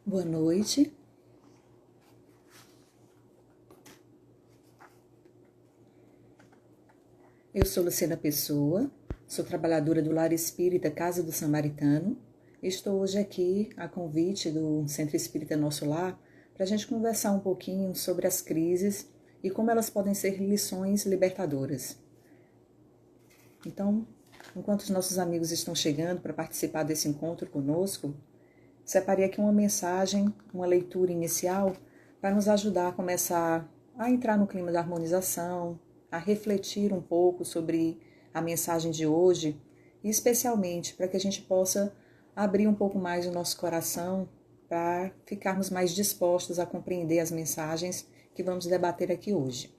Boa noite. Eu sou Luciana Pessoa, sou trabalhadora do Lar Espírita Casa do Samaritano. Estou hoje aqui a convite do Centro Espírita Nosso Lar para a gente conversar um pouquinho sobre as crises e como elas podem ser lições libertadoras. Então, enquanto os nossos amigos estão chegando para participar desse encontro conosco, separei aqui uma mensagem, uma leitura inicial para nos ajudar a começar a entrar no clima da harmonização, a refletir um pouco sobre a mensagem de hoje e especialmente para que a gente possa abrir um pouco mais o nosso coração para ficarmos mais dispostos a compreender as mensagens que vamos debater aqui hoje.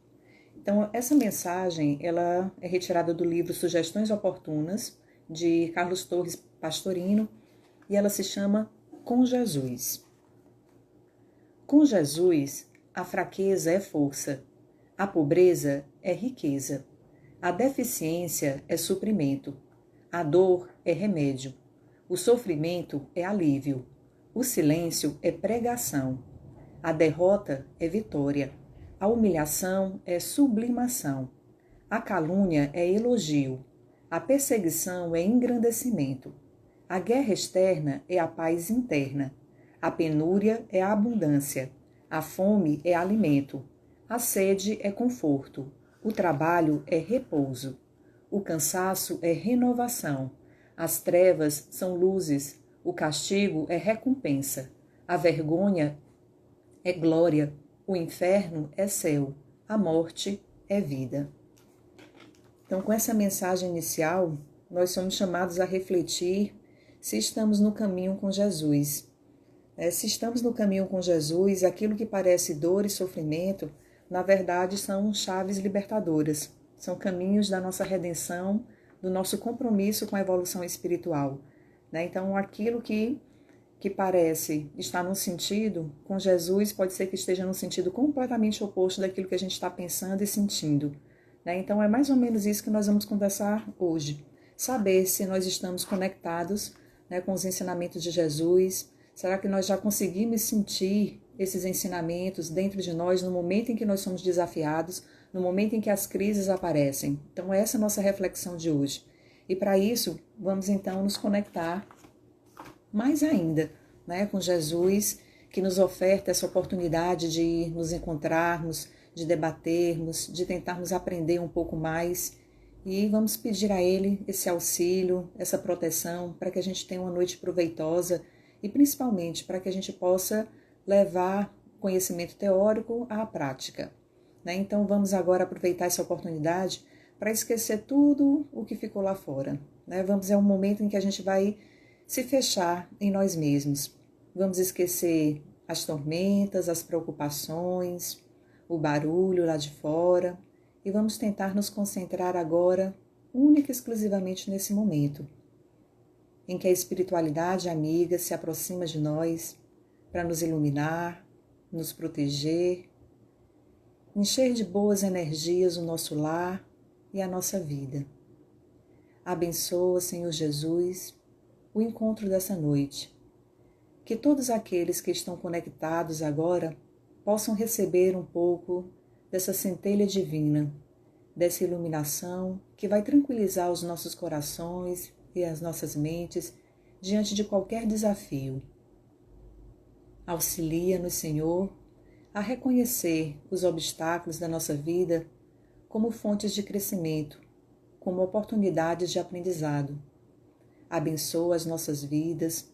Então, essa mensagem ela é retirada do livro Sugestões Oportunas, de Carlos Torres Pastorino, e ela se chama Com Jesus. Com Jesus, a fraqueza é força, a pobreza é riqueza, a deficiência é suprimento, a dor é remédio, o sofrimento é alívio, o silêncio é pregação, a derrota é vitória, a humilhação é sublimação, a calúnia é elogio, a perseguição é engrandecimento, a guerra externa é a paz interna, a penúria é a abundância, a fome é alimento, a sede é conforto, o trabalho é repouso, o cansaço é renovação, as trevas são luzes, o castigo é recompensa, a vergonha é glória, o inferno é céu, a morte é vida. Então, com essa mensagem inicial, nós somos chamados a refletir se estamos no caminho com Jesus. Se estamos no caminho com Jesus, aquilo que parece dor e sofrimento, na verdade são chaves libertadoras, são caminhos da nossa redenção, do nosso compromisso com a evolução espiritual. Então, aquilo que parece estar num sentido, com Jesus pode ser que esteja num sentido completamente oposto daquilo que a gente está pensando e sentindo. Então, é mais ou menos isso que nós vamos conversar hoje. Saber se nós estamos conectados com os ensinamentos de Jesus. Será que nós já conseguimos sentir esses ensinamentos dentro de nós no momento em que nós somos desafiados, no momento em que as crises aparecem? Então, essa é a nossa reflexão de hoje. E para isso, vamos então nos conectar mais ainda com Jesus, que nos oferta essa oportunidade de nos encontrarmos, de debatermos, de tentarmos aprender um pouco mais. E vamos pedir a Ele esse auxílio, essa proteção, para que a gente tenha uma noite proveitosa e principalmente para que a gente possa levar conhecimento teórico à prática. Então vamos agora aproveitar essa oportunidade para esquecer tudo o que ficou lá fora. É um momento em que a gente vai se fechar em nós mesmos. Vamos esquecer as tormentas, as preocupações, o barulho lá de fora e vamos tentar nos concentrar agora única e exclusivamente nesse momento em que a espiritualidade amiga se aproxima de nós para nos iluminar, nos proteger, encher de boas energias o nosso lar e a nossa vida. Abençoa, Senhor Jesus, o encontro dessa noite. Que todos aqueles que estão conectados agora possam receber um pouco dessa centelha divina, dessa iluminação que vai tranquilizar os nossos corações e as nossas mentes diante de qualquer desafio. Auxilia-nos, Senhor, a reconhecer os obstáculos da nossa vida como fontes de crescimento, como oportunidades de aprendizado. Abençoa as nossas vidas,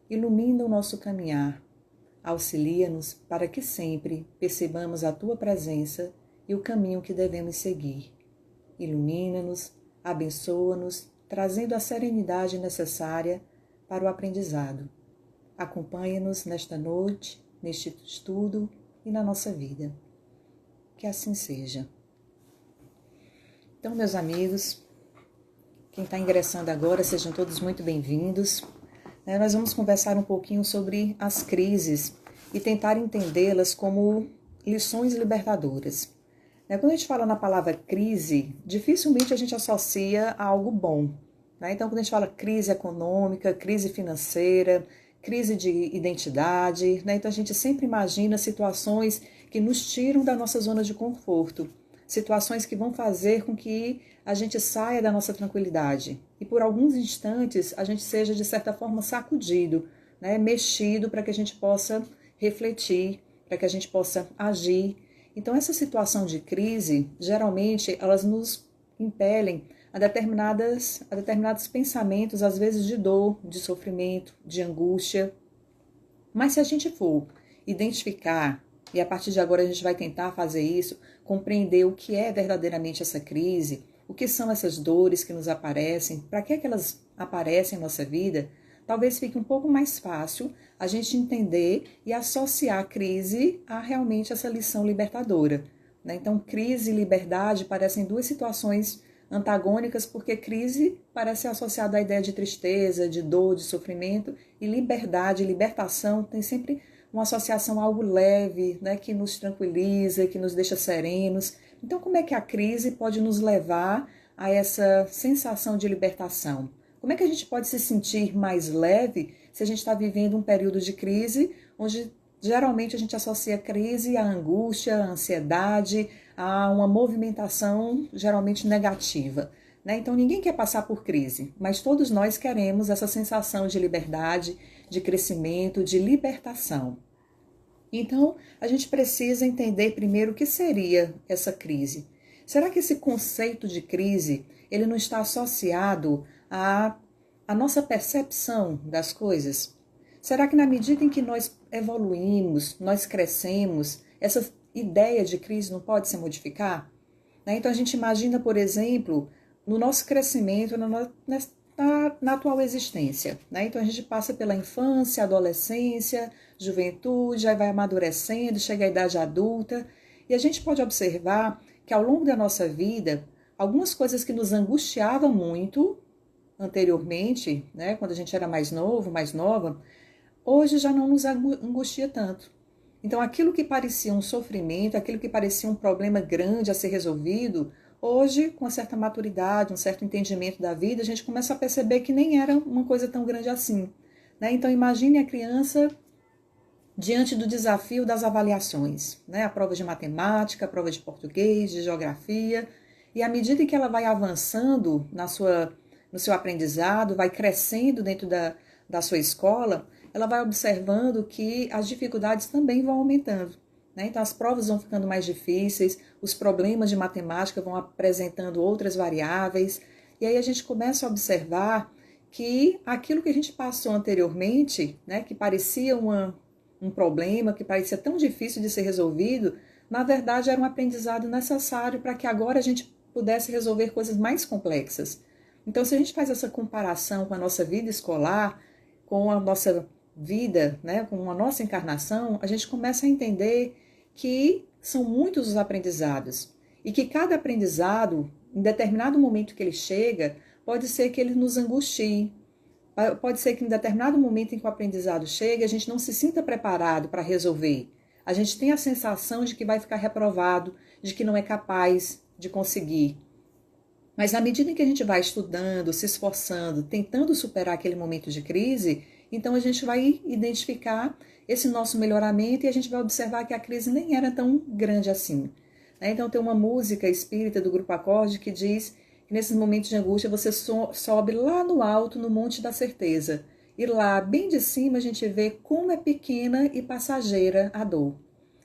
ilumina o nosso caminhar, auxilia-nos para que sempre percebamos a Tua presença e o caminho que devemos seguir. Ilumina-nos, abençoa-nos, trazendo a serenidade necessária para o aprendizado. Acompanha-nos nesta noite, neste estudo e na nossa vida. Que assim seja. Então, meus amigos, quem está ingressando agora, sejam todos muito bem-vindos. Nós vamos conversar um pouquinho sobre as crises e tentar entendê-las como lições libertadoras. Quando a gente fala na palavra crise, dificilmente a gente associa a algo bom. Então, quando a gente fala crise econômica, crise financeira, crise de identidade, né? Então a gente sempre imagina situações que nos tiram da nossa zona de conforto, situações que vão fazer com que a gente saia da nossa tranquilidade e por alguns instantes a gente seja de certa forma sacudido, né? Mexido para que a gente possa refletir, para que a gente possa agir. Então essa situação de crise, geralmente elas nos impelem a determinados pensamentos, às vezes de dor, de sofrimento, de angústia. Mas se a gente for identificar, e a partir de agora a gente vai tentar fazer isso, compreender o que é verdadeiramente essa crise, o que são essas dores que nos aparecem, para que elas aparecem em nossa vida, talvez fique um pouco mais fácil a gente entender e associar a crise a realmente essa lição libertadora, né? Então, crise e liberdade parecem duas situações antagônicas, porque crise parece ser associada à ideia de tristeza, de dor, de sofrimento, e liberdade, libertação, tem sempre uma associação a algo leve, né, que nos tranquiliza, que nos deixa serenos. Então, como é que a crise pode nos levar a essa sensação de libertação? Como é que a gente pode se sentir mais leve se a gente está vivendo um período de crise, onde geralmente a gente associa a crise à angústia, à ansiedade, a uma movimentação geralmente negativa, né? Então ninguém quer passar por crise, mas todos nós queremos essa sensação de liberdade, de crescimento, de libertação. Então a gente precisa entender primeiro o que seria essa crise. Será que esse conceito de crise ele não está associado à nossa percepção das coisas? Será que na medida em que nós evoluímos, nós crescemos, essa ideia de crise não pode se modificar? Né? Então a gente imagina, por exemplo, no nosso crescimento, na atual existência. Né? Então a gente passa pela infância, adolescência, juventude, aí vai amadurecendo, chega à idade adulta, e a gente pode observar que ao longo da nossa vida, algumas coisas que nos angustiavam muito anteriormente, né, quando a gente era mais novo, mais nova, hoje já não nos angustia tanto. Então aquilo que parecia um sofrimento, aquilo que parecia um problema grande a ser resolvido, hoje, com uma certa maturidade, um certo entendimento da vida, a gente começa a perceber que nem era uma coisa tão grande assim, né? Então imagine a criança diante do desafio das avaliações, né? A prova de matemática, a prova de português, de geografia, e à medida que ela vai avançando no seu aprendizado, vai crescendo dentro da sua escola, ela vai observando que as dificuldades também vão aumentando, né? Então as provas vão ficando mais difíceis, os problemas de matemática vão apresentando outras variáveis, e aí a gente começa a observar que aquilo que a gente passou anteriormente, né, que parecia um problema, que parecia tão difícil de ser resolvido, na verdade era um aprendizado necessário para que agora a gente pudesse resolver coisas mais complexas. Então, se a gente faz essa comparação com a nossa vida escolar, com a nossa vida, né, com a nossa encarnação, a gente começa a entender que são muitos os aprendizados e que cada aprendizado, em determinado momento que ele chega, pode ser que ele nos angustie, pode ser que em determinado momento em que o aprendizado chega, a gente não se sinta preparado para resolver. A gente tem a sensação de que vai ficar reprovado, de que não é capaz de conseguir. Mas na medida em que a gente vai estudando, se esforçando, tentando superar aquele momento de crise, então a gente vai identificar esse nosso melhoramento e a gente vai observar que a crise nem era tão grande assim. Então tem uma música espírita do Grupo Acorde que diz que nesses momentos de angústia você sobe lá no alto, no Monte da Certeza. E lá, bem de cima, a gente vê como é pequena e passageira a dor.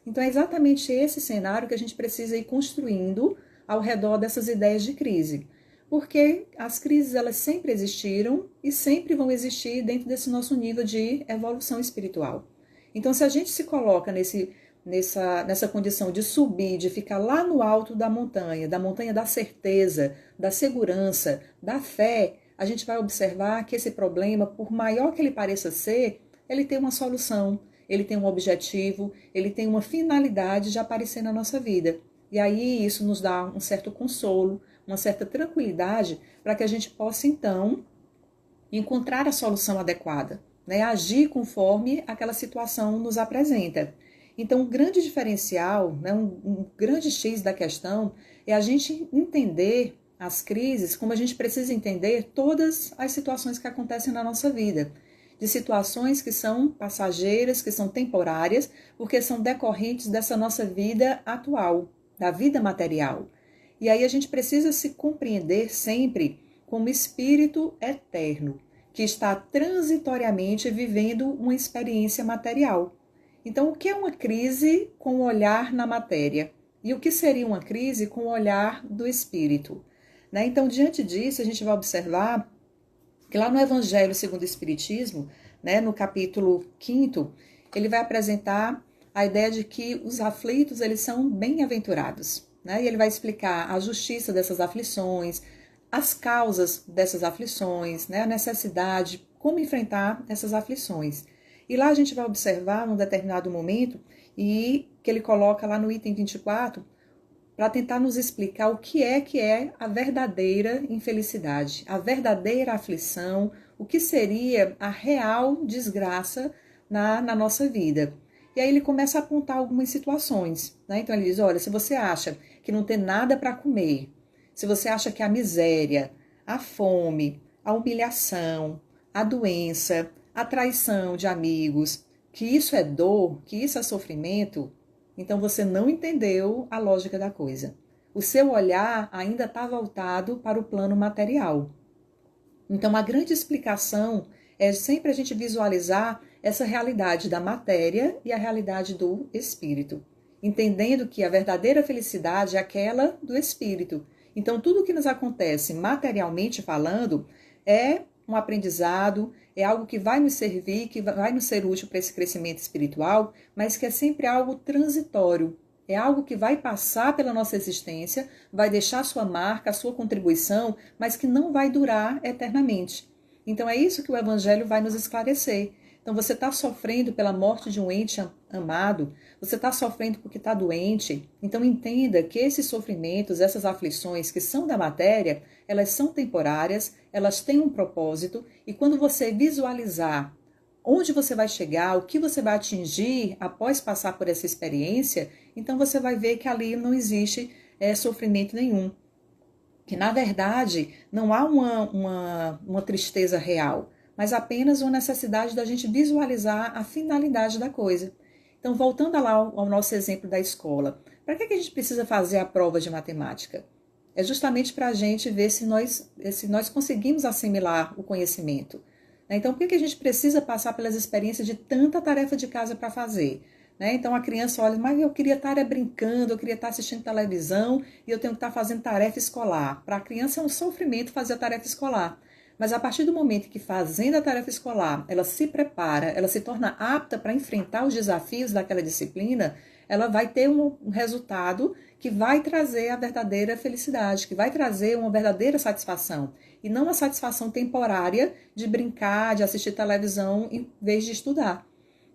Então é exatamente esse cenário que a gente precisa ir construindo ao redor dessas ideias de crise. Porque as crises elas sempre existiram e sempre vão existir dentro desse nosso nível de evolução espiritual. Então se a gente se coloca nessa condição de subir, de ficar lá no alto da montanha da certeza, da segurança, da fé, a gente vai observar que esse problema, por maior que ele pareça ser, ele tem uma solução, ele tem um objetivo, ele tem uma finalidade de aparecer na nossa vida. E aí isso nos dá um certo consolo, uma certa tranquilidade para que a gente possa, então, encontrar a solução adequada, né? Agir conforme aquela situação nos apresenta. Então, um grande diferencial, né, um grande X da questão é a gente entender as crises como a gente precisa entender todas as situações que acontecem na nossa vida. de situações que são passageiras, que são temporárias, porque são decorrentes dessa nossa vida atual, da vida material. E aí a gente precisa se compreender sempre como espírito eterno, que está transitoriamente vivendo uma experiência material. Então, o que é uma crise com o olhar na matéria? E o que seria uma crise com o olhar do espírito? Né? Então, diante disso, a gente vai observar que lá no Evangelho segundo o Espiritismo, né, no capítulo 5º, ele vai apresentar a ideia de que os aflitos eles são bem-aventurados. Né? E ele vai explicar a justiça dessas aflições, as causas dessas aflições, né, a necessidade, como enfrentar essas aflições. E lá a gente vai observar, num determinado momento, e que ele coloca lá no item 24, para tentar nos explicar o que é a verdadeira infelicidade, a verdadeira aflição, o que seria a real desgraça na nossa vida. E aí ele começa a apontar algumas situações. Né? Então ele diz, olha, se você acha que não tem nada para comer, se você acha que a miséria, a fome, a humilhação, a doença, a traição de amigos, que isso é dor, que isso é sofrimento, então você não entendeu a lógica da coisa. O seu olhar ainda está voltado para o plano material. Então a grande explicação é sempre a gente visualizar essa realidade da matéria e a realidade do espírito, entendendo que a verdadeira felicidade é aquela do espírito. Então tudo o que nos acontece materialmente falando é um aprendizado, é algo que vai nos servir, que vai nos ser útil para esse crescimento espiritual, mas que é sempre algo transitório. É algo que vai passar pela nossa existência, vai deixar sua marca, a sua contribuição, mas que não vai durar eternamente. Então é isso que o Evangelho vai nos esclarecer. Então você está sofrendo pela morte de um ente amado, você está sofrendo porque está doente. Então entenda que esses sofrimentos, essas aflições que são da matéria, elas são temporárias, elas têm um propósito, e quando você visualizar onde você vai chegar, o que você vai atingir após passar por essa experiência, então você vai ver que ali não existe sofrimento nenhum. Que na verdade não há uma tristeza real, mas apenas uma necessidade da gente visualizar a finalidade da coisa. Então, voltando lá ao nosso exemplo da escola, para que a gente precisa fazer a prova de matemática? É justamente para a gente ver se nós conseguimos assimilar o conhecimento. Então, por que a gente precisa passar pelas experiências de tanta tarefa de casa para fazer? Então a criança olha, mas eu queria estar brincando, eu queria estar assistindo televisão e eu tenho que estar fazendo tarefa escolar. Para a criança é um sofrimento fazer a tarefa escolar. Mas a partir do momento que fazendo a tarefa escolar, ela se prepara, ela se torna apta para enfrentar os desafios daquela disciplina, ela vai ter um resultado que vai trazer a verdadeira felicidade, que vai trazer uma verdadeira satisfação. E não uma satisfação temporária de brincar, de assistir televisão em vez de estudar.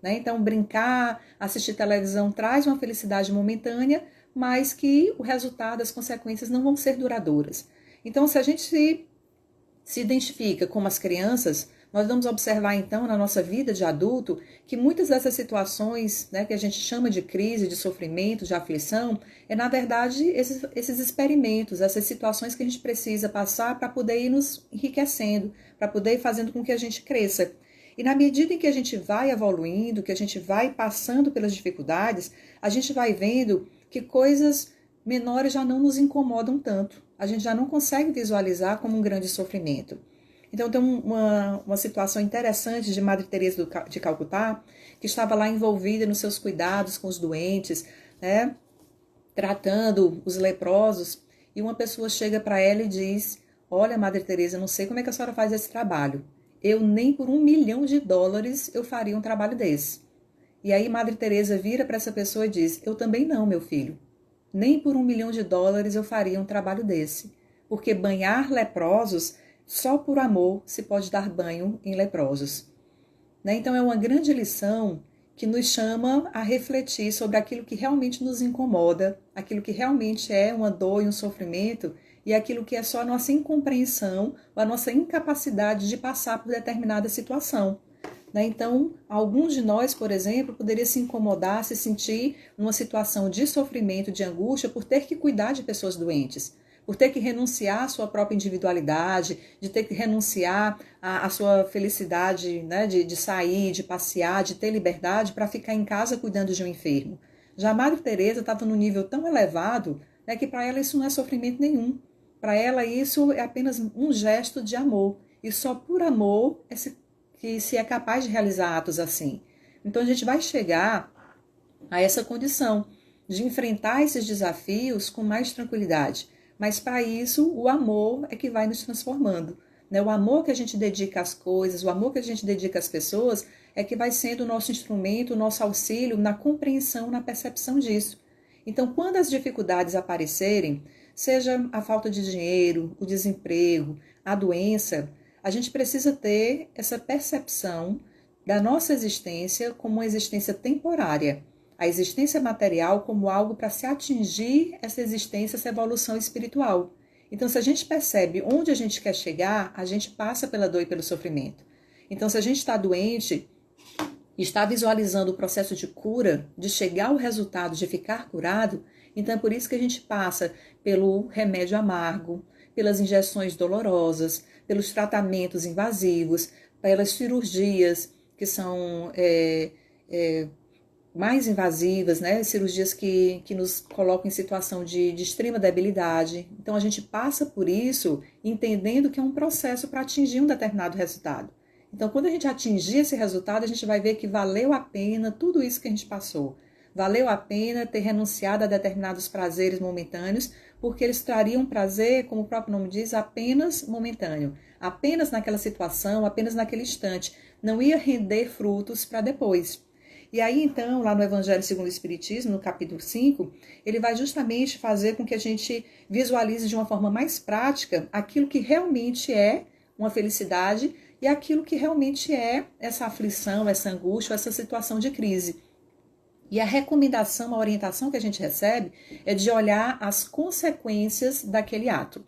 Então, brincar, assistir televisão traz uma felicidade momentânea, mas que o resultado, as consequências não vão ser duradouras. Então, se a gente se identifica como as crianças, nós vamos observar então na nossa vida de adulto que muitas dessas situações que a gente chama de crise, de sofrimento, de aflição, é na verdade esses experimentos, essas situações que a gente precisa passar para poder ir nos enriquecendo, para poder ir fazendo com que a gente cresça. E na medida em que a gente vai evoluindo, que a gente vai passando pelas dificuldades, a gente vai vendo que coisas menores já não nos incomodam tanto. A gente já não consegue visualizar como um grande sofrimento. Então tem uma situação interessante de Madre Teresa de Calcutá, que estava lá envolvida nos seus cuidados com os doentes, tratando os leprosos, e uma pessoa chega para ela e diz, olha, Madre Teresa, não sei como é que a senhora faz esse trabalho. Eu nem por $1 milhão eu faria um trabalho desse. E aí Madre Teresa vira para essa pessoa e diz, eu também não, meu filho. Nem por $1 milhão eu faria um trabalho desse. Porque banhar leprosos, só por amor se pode dar banho em leprosos. Então é uma grande lição que nos chama a refletir sobre aquilo que realmente nos incomoda, aquilo que realmente é uma dor e um sofrimento, e aquilo que é só a nossa incompreensão ou a nossa incapacidade de passar por determinada situação. Então, alguns de nós, por exemplo, poderia se incomodar, se sentir numa situação de sofrimento, de angústia, por ter que cuidar de pessoas doentes, por ter que renunciar à sua própria individualidade, de ter que renunciar à sua felicidade, né, de sair, de passear, de ter liberdade para ficar em casa cuidando de um enfermo. Já a Madre Teresa estava num nível tão elevado, né, que para ela isso não é sofrimento nenhum. Para ela isso é apenas um gesto de amor. E só por amor que se é capaz de realizar atos assim. Então a gente vai chegar a essa condição de enfrentar esses desafios com mais tranquilidade. Mas para isso, o amor é que vai nos transformando. Né? O amor que a gente dedica às coisas, o amor que a gente dedica às pessoas, é que vai sendo o nosso instrumento, o nosso auxílio na compreensão, na percepção disso. Então, quando as dificuldades aparecerem, seja a falta de dinheiro, o desemprego, a doença, a gente precisa ter essa percepção da nossa existência como uma existência temporária, a existência material como algo para se atingir essa existência, essa evolução espiritual. Então, se a gente percebe onde a gente quer chegar, a gente passa pela dor e pelo sofrimento. Então, se a gente está doente, está visualizando o processo de cura, de chegar ao resultado de ficar curado, então é por isso que a gente passa pelo remédio amargo, pelas injeções dolorosas, pelos tratamentos invasivos, pelas cirurgias que são mais invasivas, né? Cirurgias que nos colocam em situação de extrema debilidade. Então a gente passa por isso entendendo que é um processo para atingir um determinado resultado. Então, quando a gente atingir esse resultado, a gente vai ver que valeu a pena tudo isso que a gente passou. Valeu a pena ter renunciado a determinados prazeres momentâneos, porque eles trariam prazer, como o próprio nome diz, apenas momentâneo. Apenas naquela situação, apenas naquele instante. Não ia render frutos para depois. E aí, então, lá no Evangelho segundo o Espiritismo, no capítulo 5, ele vai justamente fazer com que a gente visualize de uma forma mais prática aquilo que realmente é uma felicidade e aquilo que realmente é essa aflição, essa angústia, essa situação de crise. E a recomendação, a orientação que a gente recebe é de olhar as consequências daquele ato.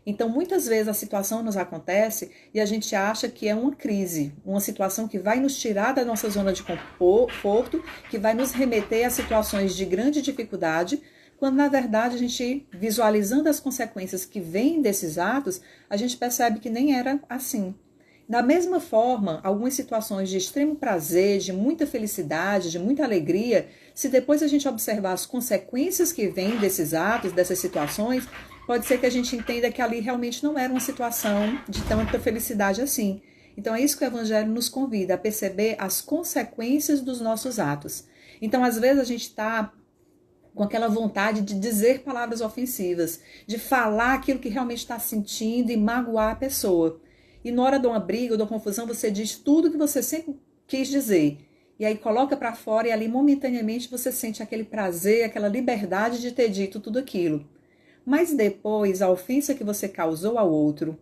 Então, muitas vezes a situação nos acontece e a gente acha que é uma crise, uma situação que vai nos tirar da nossa zona de conforto, que vai nos remeter a situações de grande dificuldade, quando na verdade a gente, visualizando as consequências que vêm desses atos, a gente percebe que nem era assim. Da mesma forma, algumas situações de extremo prazer, de muita felicidade, de muita alegria, se depois a gente observar as consequências que vêm desses atos, dessas situações, pode ser que a gente entenda que ali realmente não era uma situação de tanta felicidade assim. Então é isso que o Evangelho nos convida, a perceber as consequências dos nossos atos. Então, às vezes, a gente está com aquela vontade de dizer palavras ofensivas, de falar aquilo que realmente está sentindo e magoar a pessoa. E na hora de uma briga ou de uma confusão, você diz tudo que você sempre quis dizer. E aí coloca para fora e ali momentaneamente você sente aquele prazer, aquela liberdade de ter dito tudo aquilo. Mas depois, a ofensa que você causou ao outro,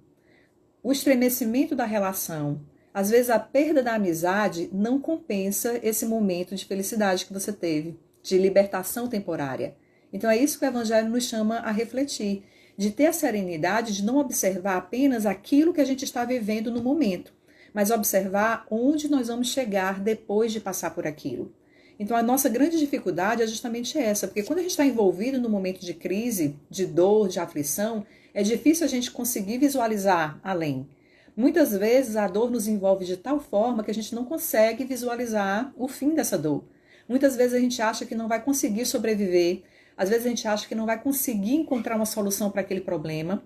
o estremecimento da relação, às vezes a perda da amizade não compensa esse momento de felicidade que você teve, de libertação temporária. Então é isso que o Evangelho nos chama a refletir, de ter a serenidade de não observar apenas aquilo que a gente está vivendo no momento, mas observar onde nós vamos chegar depois de passar por aquilo. Então a nossa grande dificuldade é justamente essa, porque quando a gente está envolvido no momento de crise, de dor, de aflição, é difícil a gente conseguir visualizar além. Muitas vezes a dor nos envolve de tal forma que a gente não consegue visualizar o fim dessa dor. Muitas vezes a gente acha que não vai conseguir sobreviver, às vezes a gente acha que não vai conseguir encontrar uma solução para aquele problema.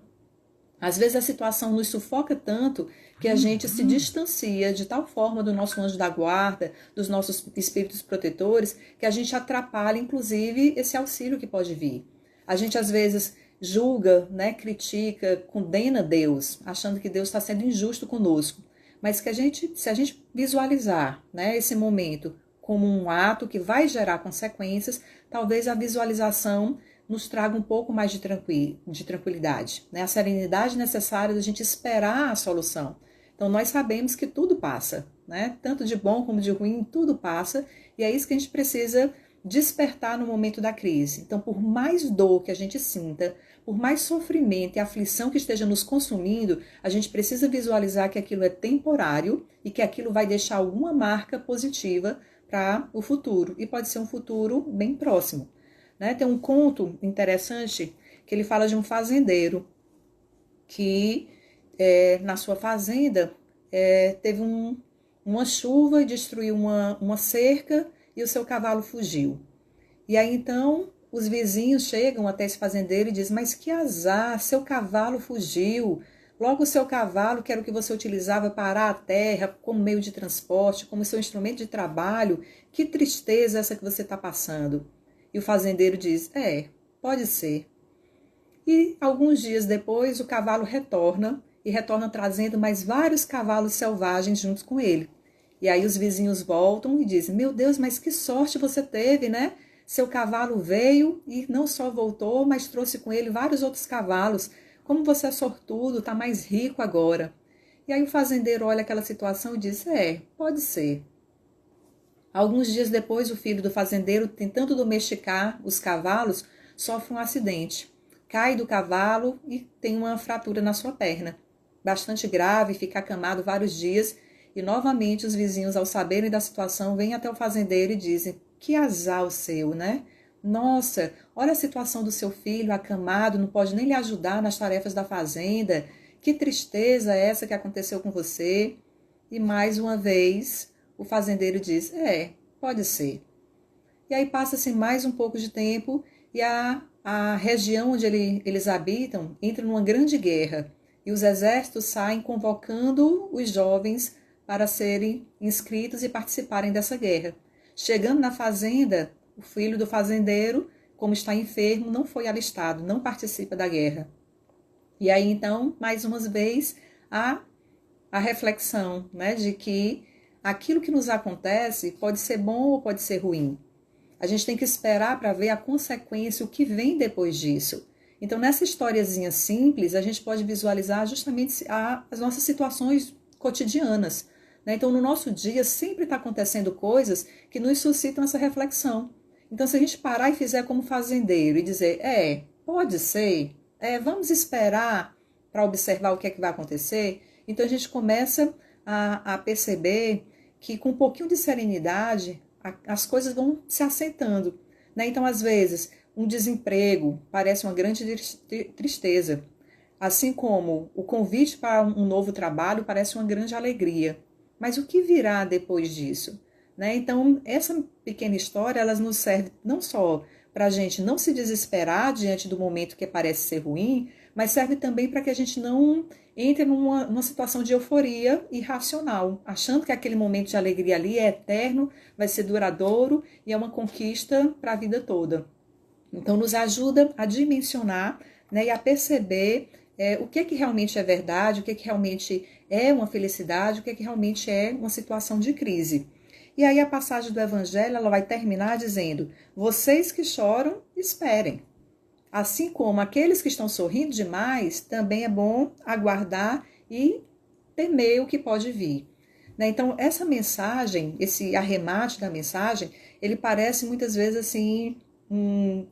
Às vezes a situação nos sufoca tanto que a gente se distancia de tal forma do nosso anjo da guarda, dos nossos espíritos protetores, que a gente atrapalha, inclusive, esse auxílio que pode vir. A gente, às vezes, julga, né, critica, condena Deus, achando que Deus está sendo injusto conosco. Mas que se a gente visualizar, né, esse momento como um ato que vai gerar consequências, talvez a visualização nos traga um pouco mais de tranquilidade, né? A serenidade necessária da gente esperar a solução. Então, nós sabemos que tudo passa, né? Tanto de bom como de ruim, tudo passa, e é isso que a gente precisa despertar no momento da crise. Então, por mais dor que a gente sinta, por mais sofrimento e aflição que esteja nos consumindo, a gente precisa visualizar que aquilo é temporário e que aquilo vai deixar alguma marca positiva para o futuro, e pode ser um futuro bem próximo. Né? Tem um conto interessante que ele fala de um fazendeiro que na sua fazenda teve uma chuva e destruiu uma cerca e o seu cavalo fugiu. E aí então os vizinhos chegam até esse fazendeiro e dizem: mas que azar, seu cavalo fugiu. Logo o seu cavalo, que era o que você utilizava para arar a terra, como meio de transporte, como seu instrumento de trabalho, que tristeza essa que você está passando. E o fazendeiro diz: pode ser. E alguns dias depois o cavalo retorna, e retorna trazendo mais vários cavalos selvagens juntos com ele. E aí os vizinhos voltam e dizem: meu Deus, mas que sorte você teve, né? Seu cavalo veio e não só voltou, mas trouxe com ele vários outros cavalos. Como você é sortudo, está mais rico agora. E aí o fazendeiro olha aquela situação e diz: pode ser. Alguns dias depois, o filho do fazendeiro, tentando domesticar os cavalos, sofre um acidente. Cai do cavalo e tem uma fratura na sua perna. Bastante grave, fica acamado vários dias. E novamente os vizinhos, ao saberem da situação, vêm até o fazendeiro e dizem: que azar o seu, né? Nossa, olha a situação do seu filho acamado, não pode nem lhe ajudar nas tarefas da fazenda. Que tristeza é essa que aconteceu com você? E mais uma vez o fazendeiro diz: pode ser. E aí passa-se mais um pouco de tempo e a região onde eles habitam entra numa grande guerra. E os exércitos saem convocando os jovens para serem inscritos e participarem dessa guerra. Chegando na fazenda, o filho do fazendeiro, como está enfermo, não foi alistado, não participa da guerra. E aí, então, mais uma vez, a reflexão, né, de que aquilo que nos acontece pode ser bom ou pode ser ruim. A gente tem que esperar para ver a consequência, o que vem depois disso. Então, nessa historiazinha simples, a gente pode visualizar justamente as nossas situações cotidianas. Então, no nosso dia, sempre está acontecendo coisas que nos suscitam essa reflexão. Então, se a gente parar e fizer como fazendeiro e dizer: pode ser, vamos esperar para observar o que é que vai acontecer, então a gente começa a perceber que com um pouquinho de serenidade, as coisas vão se aceitando. Então, às vezes, um desemprego parece uma grande tristeza, assim como o convite para um novo trabalho parece uma grande alegria. Mas o que virá depois disso? Então, essa pequena história, ela nos serve não só para a gente não se desesperar diante do momento que parece ser ruim, mas serve também para que a gente não entre numa situação de euforia irracional, achando que aquele momento de alegria ali é eterno, vai ser duradouro e é uma conquista para a vida toda. Então, nos ajuda a dimensionar, e a perceber o que é que realmente é verdade, o que é que realmente é uma felicidade, o que é que realmente é uma situação de crise. E aí a passagem do Evangelho ela vai terminar dizendo: vocês que choram, esperem. Assim como aqueles que estão sorrindo demais, também é bom aguardar e temer o que pode vir. Então, essa mensagem, esse arremate da mensagem, ele parece muitas vezes assim,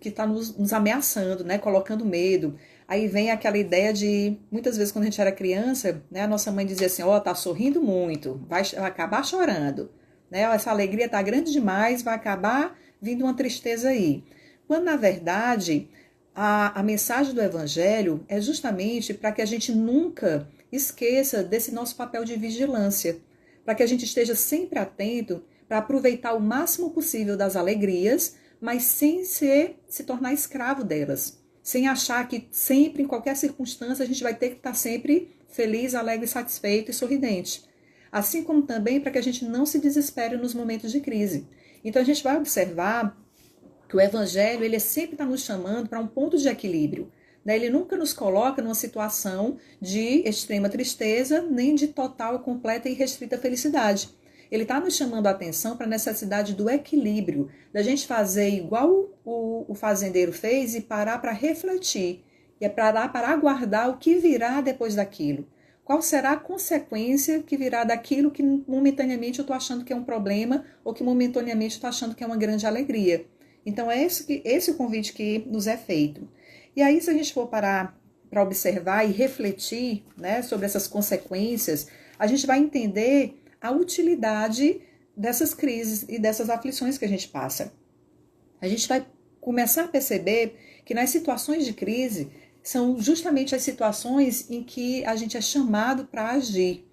que está nos ameaçando, colocando medo. Aí vem aquela ideia de, muitas vezes quando a gente era criança, a nossa mãe dizia assim: tá sorrindo muito, vai acabar chorando. Essa alegria está grande demais, vai acabar vindo uma tristeza aí. Quando, na verdade, a mensagem do Evangelho é justamente para que a gente nunca esqueça desse nosso papel de vigilância, para que a gente esteja sempre atento para aproveitar o máximo possível das alegrias, mas sem se tornar escravo delas, sem achar que sempre, em qualquer circunstância, a gente vai ter que estar sempre feliz, alegre, satisfeito e sorridente. Assim como também para que a gente não se desespere nos momentos de crise. Então a gente vai observar que o Evangelho ele sempre está nos chamando para um ponto de equilíbrio. Ele nunca nos coloca numa situação de extrema tristeza, nem de total, completa e restrita felicidade. Ele está nos chamando a atenção para a necessidade do equilíbrio, da gente fazer igual o fazendeiro fez e parar para refletir, e parar para aguardar o que virá depois daquilo. Qual será a consequência que virá daquilo que momentaneamente eu estou achando que é um problema ou que momentaneamente eu estou achando que é uma grande alegria. Então é esse o convite que nos é feito. E aí, se a gente for parar para observar e refletir sobre essas consequências, a gente vai entender a utilidade dessas crises e dessas aflições que a gente passa. A gente vai começar a perceber que nas situações de crise são justamente as situações em que a gente é chamado para agir,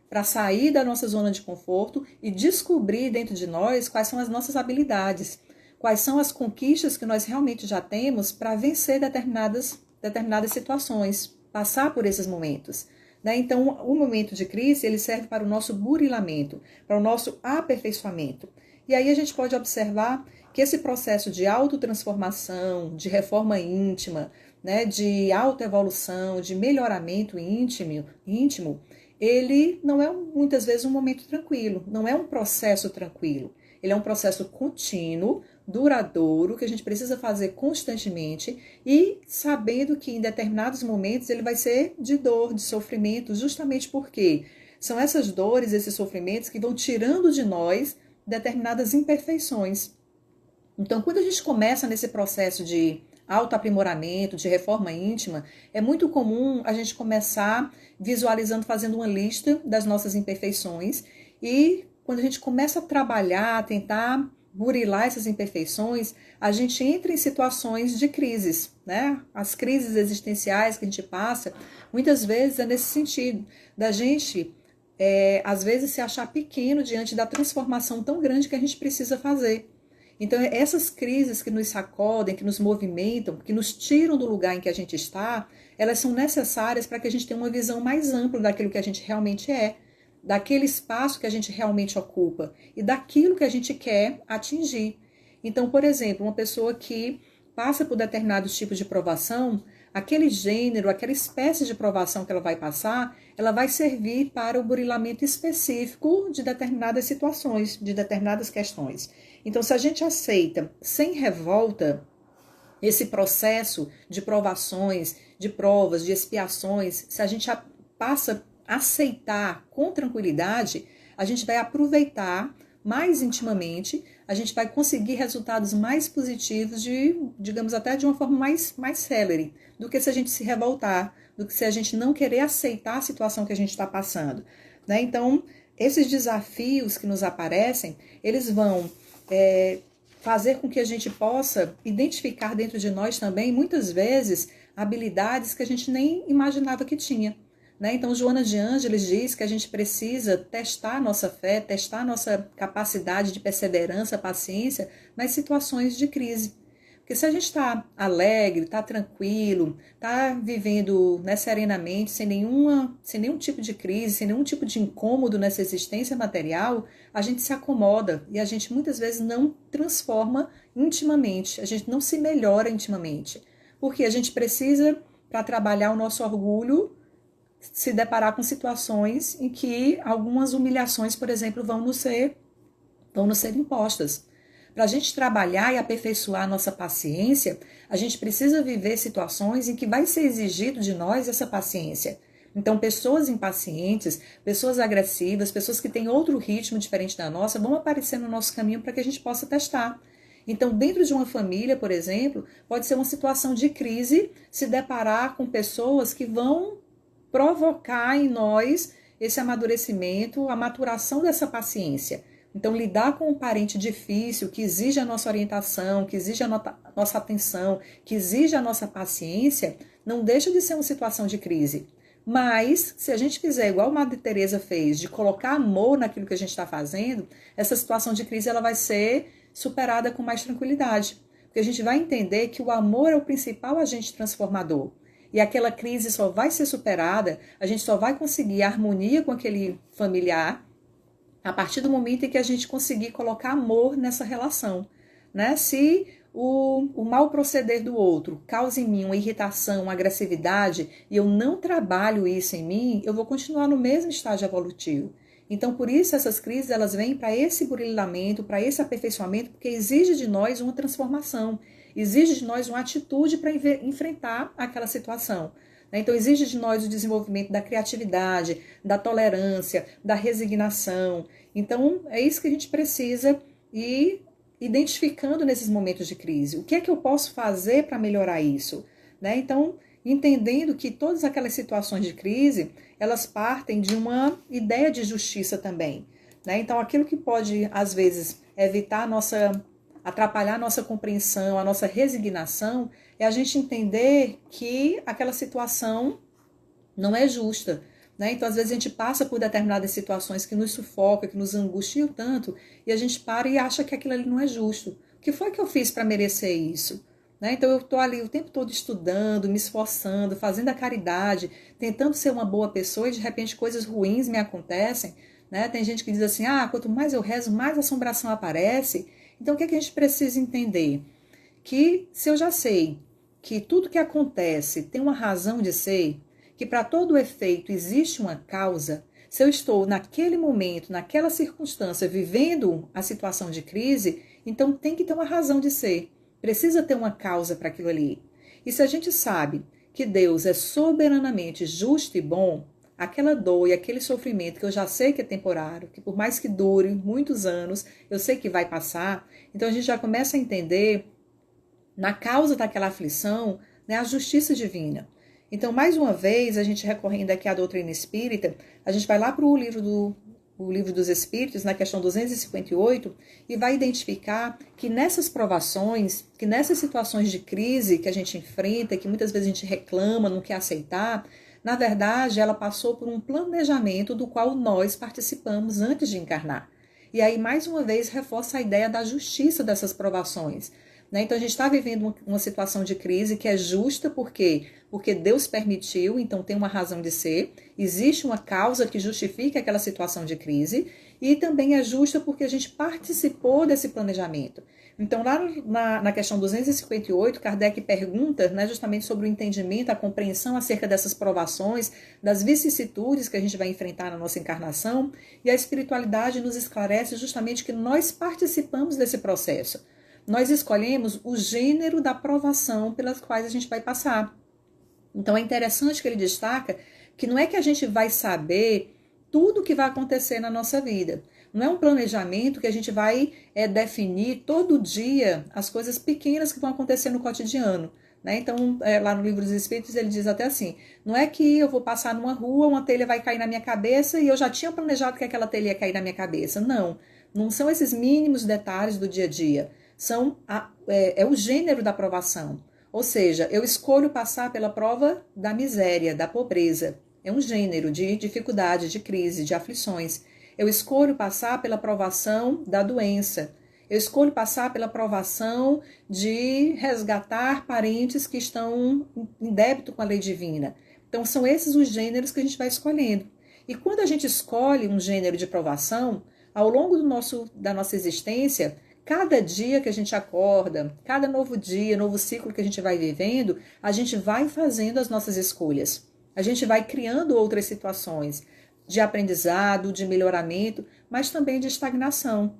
para sair da nossa zona de conforto e descobrir dentro de nós quais são as nossas habilidades, quais são as conquistas que nós realmente já temos para vencer determinadas situações, passar por esses momentos. Né? Então, o momento de crise, ele serve para o nosso burilamento, para o nosso aperfeiçoamento. E aí a gente pode observar que esse processo de autotransformação, de reforma íntima, né, de autoevolução, de melhoramento íntimo, ele não é muitas vezes um momento tranquilo, não é um processo tranquilo. Ele é um processo contínuo, duradouro, que a gente precisa fazer constantemente e sabendo que em determinados momentos ele vai ser de dor, de sofrimento, justamente porque são essas dores, esses sofrimentos que vão tirando de nós determinadas imperfeições. Então, quando a gente começa nesse processo de autoaprimoramento, de reforma íntima, é muito comum a gente começar visualizando, fazendo uma lista das nossas imperfeições e quando a gente começa a trabalhar, a tentar burilar essas imperfeições, a gente entra em situações de crises, né? As crises existenciais que a gente passa, muitas vezes é nesse sentido, da gente, às vezes, se achar pequeno diante da transformação tão grande que a gente precisa fazer. Então, essas crises que nos sacodem, que nos movimentam, que nos tiram do lugar em que a gente está, elas são necessárias para que a gente tenha uma visão mais ampla daquilo que a gente realmente é, daquele espaço que a gente realmente ocupa e daquilo que a gente quer atingir. Então, por exemplo, uma pessoa que passa por determinados tipos de provação, aquele gênero, aquela espécie de provação que ela vai passar, ela vai servir para o burilamento específico de determinadas situações, de determinadas questões. Então, se a gente aceita sem revolta esse processo de provações, de provas, de expiações, se a gente passa a aceitar com tranquilidade, a gente vai aproveitar mais intimamente, a gente vai conseguir resultados mais positivos, digamos até de uma forma mais célere, do que se a gente se revoltar, do que se a gente não querer aceitar a situação que a gente está passando. Né? Então, esses desafios que nos aparecem, eles vão fazer com que a gente possa identificar dentro de nós também, muitas vezes, habilidades que a gente nem imaginava que tinha. Né? Então, Joana de Ângeles diz que a gente precisa testar nossa fé, testar nossa capacidade de perseverança, paciência nas situações de crise. Porque se a gente está alegre, está tranquilo, está vivendo, né, serenamente, sem nenhum tipo de crise, sem nenhum tipo de incômodo nessa existência material, a gente se acomoda e a gente muitas vezes não transforma intimamente, a gente não se melhora intimamente. Porque a gente precisa, para trabalhar o nosso orgulho, se deparar com situações em que algumas humilhações, por exemplo, vão nos ser impostas. Para a gente trabalhar e aperfeiçoar a nossa paciência, a gente precisa viver situações em que vai ser exigido de nós essa paciência. Então, pessoas impacientes, pessoas agressivas, pessoas que têm outro ritmo diferente da nossa, vão aparecer no nosso caminho para que a gente possa testar. Então, dentro de uma família, por exemplo, pode ser uma situação de crise se deparar com pessoas que vão provocar em nós esse amadurecimento, a maturação dessa paciência. Então, lidar com um parente difícil, que exige a nossa orientação, que exige a nossa atenção, que exige a nossa paciência, não deixa de ser uma situação de crise. Mas, se a gente fizer igual a Madre Teresa fez, de colocar amor naquilo que a gente está fazendo, essa situação de crise ela vai ser superada com mais tranquilidade. Porque a gente vai entender que o amor é o principal agente transformador. E aquela crise só vai ser superada, a gente só vai conseguir harmonia com aquele familiar a partir do momento em que a gente conseguir colocar amor nessa relação. Né? Se o mau proceder do outro causa em mim uma irritação, uma agressividade, e eu não trabalho isso em mim, eu vou continuar no mesmo estágio evolutivo. Então, por isso, essas crises elas vêm para esse burilamento, para esse aperfeiçoamento, porque exige de nós uma transformação, exige de nós uma atitude para enfrentar aquela situação. Então, exige de nós o desenvolvimento da criatividade, da tolerância, da resignação. Então, é isso que a gente precisa ir identificando nesses momentos de crise. O que é que eu posso fazer para melhorar isso? Então, entendendo que todas aquelas situações de crise, elas partem de uma ideia de justiça também. Então, aquilo que pode, às vezes, evitar atrapalhar a nossa compreensão, a nossa resignação, é a gente entender que aquela situação não é justa. Né? Então, às vezes, a gente passa por determinadas situações que nos sufocam, que nos angustiam tanto, e a gente para e acha que aquilo ali não é justo. O que foi que eu fiz para merecer isso? Né? Então, eu estou ali o tempo todo estudando, me esforçando, fazendo a caridade, tentando ser uma boa pessoa, e de repente coisas ruins me acontecem. Né? Tem gente que diz assim, quanto mais eu rezo, mais assombração aparece. Então, o que é que a gente precisa entender? Que se eu já sei que tudo que acontece tem uma razão de ser, que para todo efeito existe uma causa, se eu estou naquele momento, naquela circunstância, vivendo a situação de crise, então tem que ter uma razão de ser. Precisa ter uma causa para aquilo ali. E se a gente sabe que Deus é soberanamente justo e bom, aquela dor e aquele sofrimento que eu já sei que é temporário, que por mais que dure muitos anos, eu sei que vai passar, então a gente já começa a entender na causa daquela aflição, né, a justiça divina. Então, mais uma vez, a gente recorrendo aqui à doutrina espírita, a gente vai lá para o livro dos Espíritos, na questão 258, e vai identificar que nessas provações, que nessas situações de crise que a gente enfrenta, que muitas vezes a gente reclama, não quer aceitar, na verdade, ela passou por um planejamento do qual nós participamos antes de encarnar. E aí, mais uma vez, reforça a ideia da justiça dessas provações. Então, a gente está vivendo uma situação de crise que é justa, por quê? Porque Deus permitiu, então tem uma razão de ser, existe uma causa que justifica aquela situação de crise, e também é justa porque a gente participou desse planejamento. Então, lá na questão 258, Kardec pergunta, né, justamente sobre o entendimento, a compreensão acerca dessas provações, das vicissitudes que a gente vai enfrentar na nossa encarnação, e a espiritualidade nos esclarece justamente que nós participamos desse processo. Nós escolhemos o gênero da provação pelas quais a gente vai passar. Então é interessante que ele destaca que não é que a gente vai saber tudo o que vai acontecer na nossa vida. Não é um planejamento que a gente vai definir todo dia as coisas pequenas que vão acontecer no cotidiano. Né? Então, lá no Livro dos Espíritos, ele diz até assim, não é que eu vou passar numa rua, uma telha vai cair na minha cabeça e eu já tinha planejado que aquela telha ia cair na minha cabeça. Não são esses mínimos detalhes do dia a dia. É o gênero da provação. Ou seja, eu escolho passar pela prova da miséria, da pobreza. É um gênero de dificuldade, de crise, de aflições. Eu escolho passar pela provação da doença. Eu escolho passar pela provação de resgatar parentes que estão em débito com a lei divina. Então, são esses os gêneros que a gente vai escolhendo. E quando a gente escolhe um gênero de provação, ao longo da nossa existência, cada dia que a gente acorda, cada novo dia, novo ciclo que a gente vai vivendo, a gente vai fazendo as nossas escolhas. A gente vai criando outras situações de aprendizado, de melhoramento, mas também de estagnação.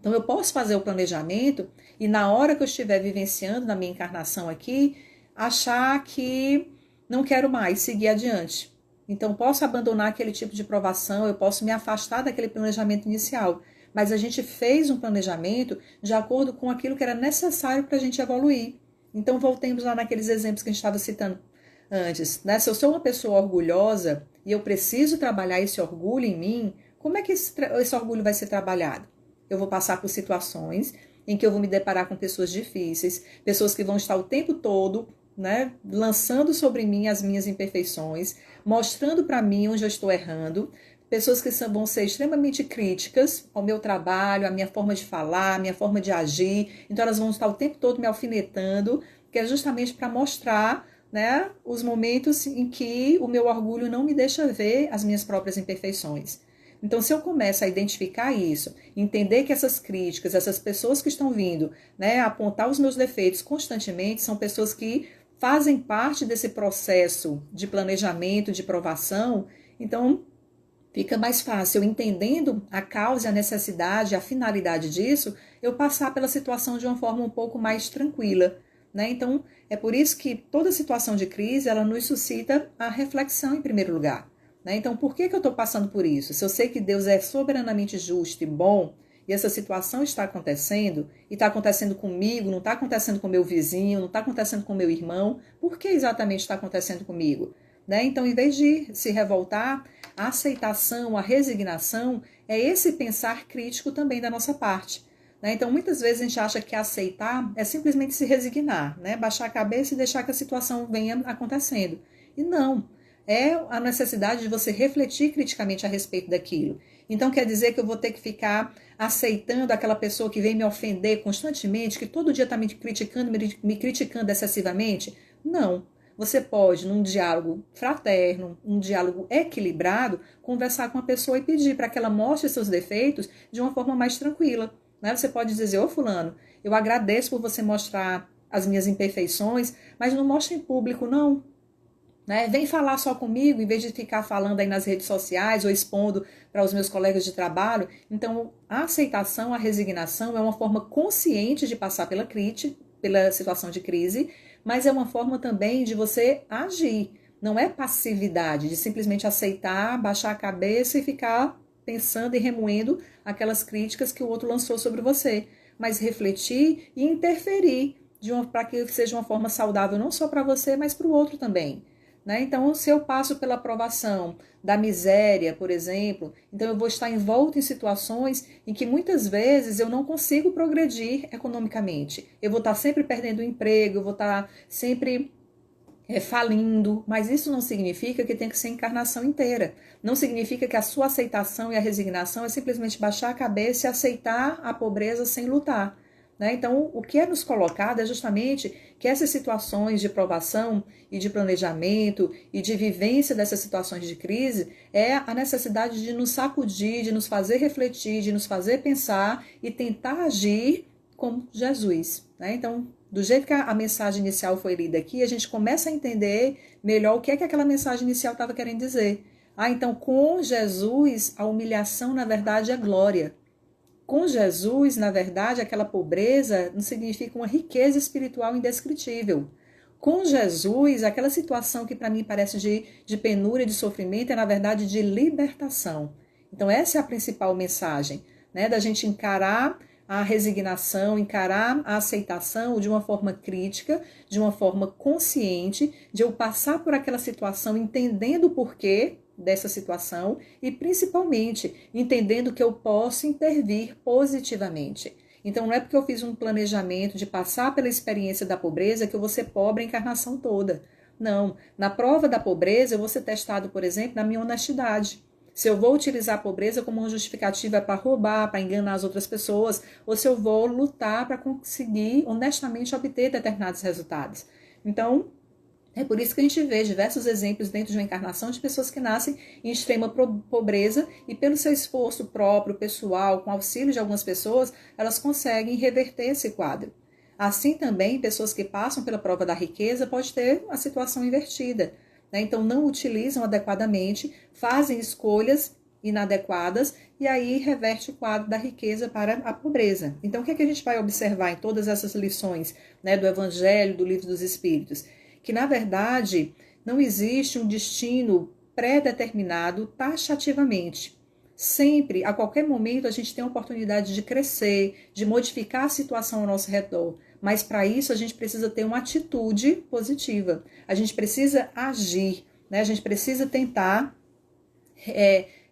Então eu posso fazer o planejamento e na hora que eu estiver vivenciando na minha encarnação aqui, achar que não quero mais seguir adiante. Então posso abandonar aquele tipo de provação, eu posso me afastar daquele planejamento inicial. Mas a gente fez um planejamento de acordo com aquilo que era necessário para a gente evoluir. Então, voltemos lá naqueles exemplos que a gente estava citando antes. Né? Se eu sou uma pessoa orgulhosa e eu preciso trabalhar esse orgulho em mim, como é que esse orgulho vai ser trabalhado? Eu vou passar por situações em que eu vou me deparar com pessoas difíceis, pessoas que vão estar o tempo todo, né, lançando sobre mim as minhas imperfeições, mostrando para mim onde eu estou errando, pessoas que vão ser extremamente críticas ao meu trabalho, à minha forma de falar, à minha forma de agir. Então, elas vão estar o tempo todo me alfinetando, que é justamente para mostrar, né, os momentos em que o meu orgulho não me deixa ver as minhas próprias imperfeições. Então, se eu começo a identificar isso, entender que essas críticas, essas pessoas que estão vindo, né, apontar os meus defeitos constantemente, são pessoas que fazem parte desse processo de planejamento, de provação, então fica mais fácil, entendendo a causa, a necessidade, a finalidade disso, eu passar pela situação de uma forma um pouco mais tranquila. Né? Então, é por isso que toda situação de crise, ela nos suscita a reflexão em primeiro lugar. Né? Então, por que eu estou passando por isso? Se eu sei que Deus é soberanamente justo e bom, e essa situação está acontecendo, e está acontecendo comigo, não está acontecendo com meu vizinho, não está acontecendo com meu irmão, por que exatamente está acontecendo comigo? Né? Então, em vez de se revoltar, a aceitação, a resignação, é esse pensar crítico também da nossa parte. né? Então, muitas vezes a gente acha que aceitar é simplesmente se resignar, né? Baixar a cabeça e deixar que a situação venha acontecendo. E não, é a necessidade de você refletir criticamente a respeito daquilo. Então, quer dizer que eu vou ter que ficar aceitando aquela pessoa que vem me ofender constantemente, que todo dia está me criticando excessivamente? Não. Você pode, num diálogo fraterno, um diálogo equilibrado, conversar com a pessoa e pedir para que ela mostre seus defeitos de uma forma mais tranquila. Né? Você pode dizer, ô fulano, eu agradeço por você mostrar as minhas imperfeições, mas não mostre em público, não. Né? Vem falar só comigo, em vez de ficar falando aí nas redes sociais ou expondo para os meus colegas de trabalho. Então, a aceitação, a resignação é uma forma consciente de passar pela situação de crise, mas é uma forma também de você agir. Não é passividade, de simplesmente aceitar, baixar a cabeça e ficar pensando e remoendo aquelas críticas que o outro lançou sobre você, mas refletir e interferir para que seja uma forma saudável não só para você, mas para o outro também. Né? Então, se eu passo pela provação da miséria, por exemplo, então eu vou estar envolto em situações em que muitas vezes eu não consigo progredir economicamente. Eu vou estar sempre perdendo o emprego, eu vou estar sempre falindo, mas isso não significa que tem que ser encarnação inteira. Não significa que a sua aceitação e a resignação é simplesmente baixar a cabeça e aceitar a pobreza sem lutar. Né? Então, o que é nos colocado é justamente que essas situações de provação e de planejamento e de vivência dessas situações de crise é a necessidade de nos sacudir, de nos fazer refletir, de nos fazer pensar e tentar agir como Jesus. Né? Então, do jeito que a mensagem inicial foi lida aqui, a gente começa a entender melhor o que é que aquela mensagem inicial estava querendo dizer. Então, com Jesus, a humilhação, na verdade, é glória. Com Jesus, na verdade, aquela pobreza não significa uma riqueza espiritual indescritível. Com Jesus, aquela situação que para mim parece de penúria, de sofrimento, é na verdade de libertação. Então essa é a principal mensagem, né? Da gente encarar a resignação, encarar a aceitação de uma forma crítica, de uma forma consciente, de eu passar por aquela situação entendendo o porquê dessa situação e principalmente entendendo que eu posso intervir positivamente. Então não é porque eu fiz um planejamento de passar pela experiência da pobreza que eu vou ser pobre a encarnação toda. Não, na prova da pobreza eu vou ser testado, por exemplo, na minha honestidade. Se eu vou utilizar a pobreza como uma justificativa para roubar, para enganar as outras pessoas, ou se eu vou lutar para conseguir honestamente obter determinados resultados. Então, é por isso que a gente vê diversos exemplos dentro de uma encarnação de pessoas que nascem em extrema pobreza e pelo seu esforço próprio, pessoal, com auxílio de algumas pessoas, elas conseguem reverter esse quadro. Assim também, pessoas que passam pela prova da riqueza podem ter a situação invertida. Né? Então, não utilizam adequadamente, fazem escolhas inadequadas e aí reverte o quadro da riqueza para a pobreza. Então, o que é que a gente vai observar em todas essas lições, né, do Evangelho, do Livro dos Espíritos? Que, na verdade, não existe um destino pré-determinado taxativamente. Sempre, a qualquer momento, a gente tem a oportunidade de crescer, de modificar a situação ao nosso redor. Mas, para isso, a gente precisa ter uma atitude positiva. A gente precisa agir, né? A gente precisa tentar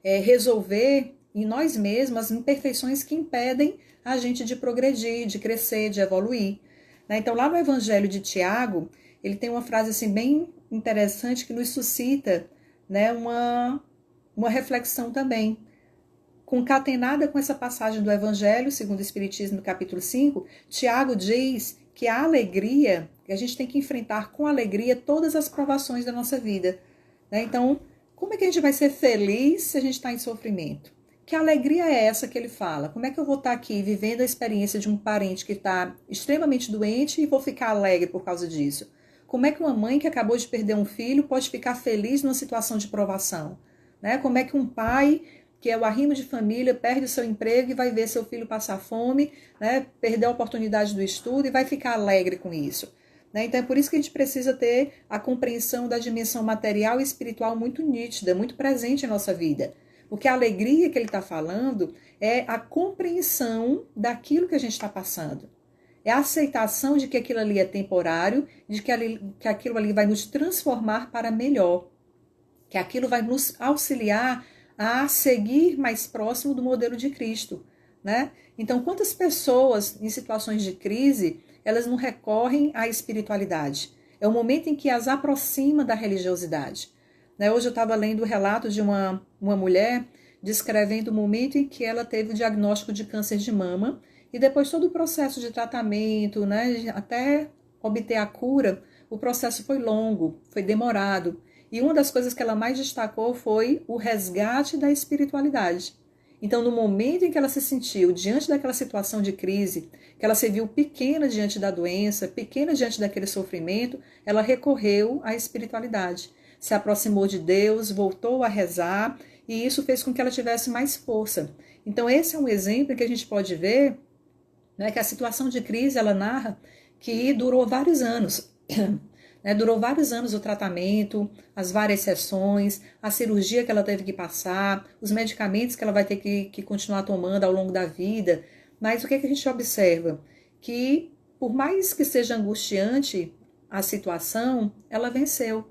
resolver em nós mesmos as imperfeições que impedem a gente de progredir, de crescer, de evoluir. Né? Então, lá no Evangelho de Tiago, ele tem uma frase assim, bem interessante que nos suscita, né, uma reflexão também. Concatenada com essa passagem do Evangelho, segundo o Espiritismo, no capítulo 5, Tiago diz que a alegria, que a gente tem que enfrentar com alegria todas as provações da nossa vida. Né? Então, como é que a gente vai ser feliz se a gente está em sofrimento? Que alegria é essa que ele fala? Como é que eu vou estar aqui vivendo a experiência de um parente que está extremamente doente e vou ficar alegre por causa disso? Como é que uma mãe que acabou de perder um filho pode ficar feliz numa situação de provação? Né? Como é que um pai, que é o arrimo de família, perde o seu emprego e vai ver seu filho passar fome, né? Perder a oportunidade do estudo e vai ficar alegre com isso? Né? Então é por isso que a gente precisa ter a compreensão da dimensão material e espiritual muito nítida, muito presente em nossa vida. Porque a alegria que ele está falando é a compreensão daquilo que a gente está passando. É a aceitação de que aquilo ali é temporário, de que aquilo ali vai nos transformar para melhor. Que aquilo vai nos auxiliar a seguir mais próximo do modelo de Cristo. né? Então, quantas pessoas em situações de crise, elas não recorrem à espiritualidade? É o momento em que as aproxima da religiosidade. Né? Hoje eu estava lendo o relato de uma mulher descrevendo o momento em que ela teve o diagnóstico de câncer de mama e depois todo o processo de tratamento, né, até obter a cura, o processo foi longo, foi demorado. E uma das coisas que ela mais destacou foi o resgate da espiritualidade. Então, no momento em que ela se sentiu diante daquela situação de crise, que ela se viu pequena diante da doença, pequena diante daquele sofrimento, ela recorreu à espiritualidade. Se aproximou de Deus, voltou a rezar, e isso fez com que ela tivesse mais força. Então, esse é um exemplo que a gente pode ver, né, que a situação de crise, ela narra que durou vários anos. Né, durou vários anos o tratamento, as várias sessões, a cirurgia que ela teve que passar, os medicamentos que ela vai ter que continuar tomando ao longo da vida. Mas o que, é que a gente observa? Que por mais que seja angustiante a situação, ela venceu,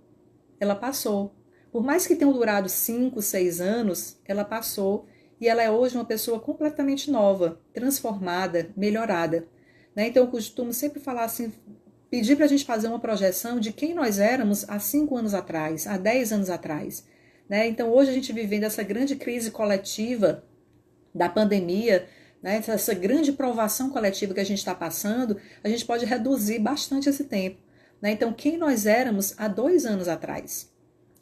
ela passou. Por mais que tenham durado 5, 6 anos, ela passou e ela é hoje uma pessoa completamente nova, transformada, melhorada. Né? Então eu costumo sempre falar assim, pedir para a gente fazer uma projeção de quem nós éramos há 5 anos atrás, há 10 anos atrás. Né? Então hoje a gente vivendo essa grande crise coletiva da pandemia, né? Essa grande provação coletiva que a gente está passando, a gente pode reduzir bastante esse tempo. Né? Então quem nós éramos há 2 anos atrás?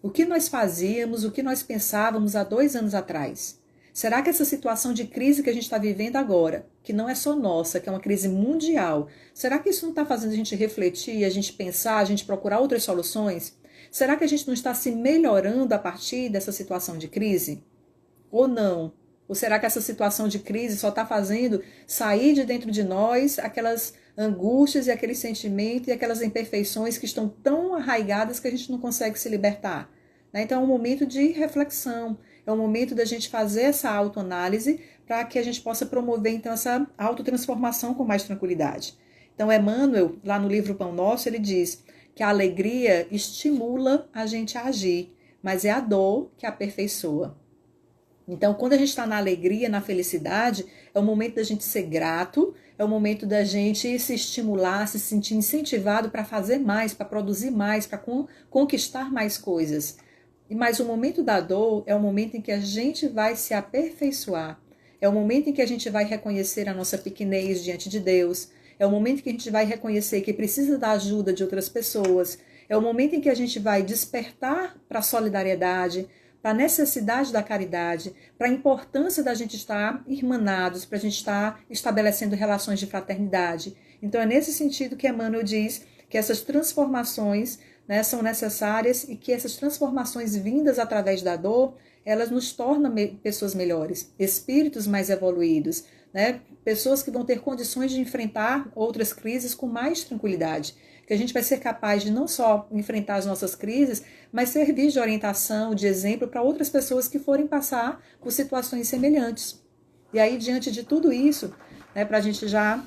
O que nós fazíamos, o que nós pensávamos há 2 anos atrás? Será que essa situação de crise que a gente está vivendo agora, que não é só nossa, que é uma crise mundial, será que isso não está fazendo a gente refletir, a gente pensar, a gente procurar outras soluções? Será que a gente não está se melhorando a partir dessa situação de crise? Ou não? Ou será que essa situação de crise só está fazendo sair de dentro de nós aquelas angústias e aqueles sentimentos e aquelas imperfeições que estão tão arraigadas que a gente não consegue se libertar? Então é um momento de reflexão, é um momento da gente fazer essa autoanálise para que a gente possa promover então essa autotransformação com mais tranquilidade. Então Emmanuel, lá no livro Pão Nosso, ele diz que a alegria estimula a gente a agir, mas é a dor que aperfeiçoa. Então, quando a gente está na alegria, na felicidade, é o momento da gente ser grato, é o momento da gente se estimular, se sentir incentivado para fazer mais, para produzir mais, para conquistar mais coisas. Mas o momento da dor é o momento em que a gente vai se aperfeiçoar, é o momento em que a gente vai reconhecer a nossa pequenez diante de Deus, é o momento em que a gente vai reconhecer que precisa da ajuda de outras pessoas, é o momento em que a gente vai despertar para a solidariedade, para a necessidade da caridade, para a importância da gente estar irmanados, para a gente estar estabelecendo relações de fraternidade. Então é nesse sentido que Emmanuel diz que essas transformações, né, são necessárias e que essas transformações vindas através da dor, elas nos tornam pessoas melhores, espíritos mais evoluídos, né, pessoas que vão ter condições de enfrentar outras crises com mais tranquilidade. Que a gente vai ser capaz de não só enfrentar as nossas crises, mas servir de orientação, de exemplo para outras pessoas que forem passar por situações semelhantes. E aí, diante de tudo isso, né, para a gente já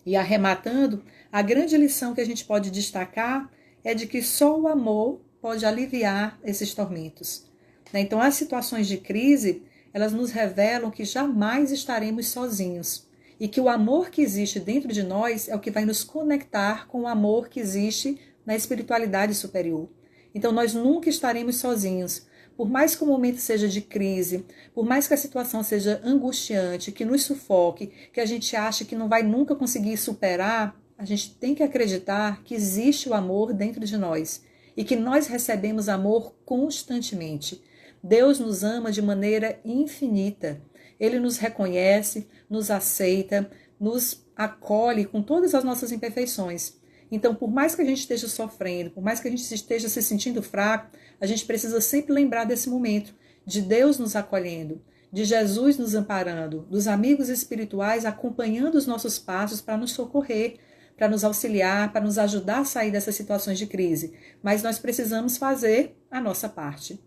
ir arrematando, a grande lição que a gente pode destacar é de que só o amor pode aliviar esses tormentos. Então, as situações de crise, elas nos revelam que jamais estaremos sozinhos. E que o amor que existe dentro de nós é o que vai nos conectar com o amor que existe na espiritualidade superior. Então nós nunca estaremos sozinhos. Por mais que o momento seja de crise, por mais que a situação seja angustiante, que nos sufoque, que a gente ache que não vai nunca conseguir superar, a gente tem que acreditar que existe o amor dentro de nós e que nós recebemos amor constantemente. Deus nos ama de maneira infinita. Ele nos reconhece, nos aceita, nos acolhe com todas as nossas imperfeições. Então, por mais que a gente esteja sofrendo, por mais que a gente esteja se sentindo fraco, a gente precisa sempre lembrar desse momento, de Deus nos acolhendo, de Jesus nos amparando, dos amigos espirituais acompanhando os nossos passos para nos socorrer, para nos auxiliar, para nos ajudar a sair dessas situações de crise. Mas nós precisamos fazer a nossa parte.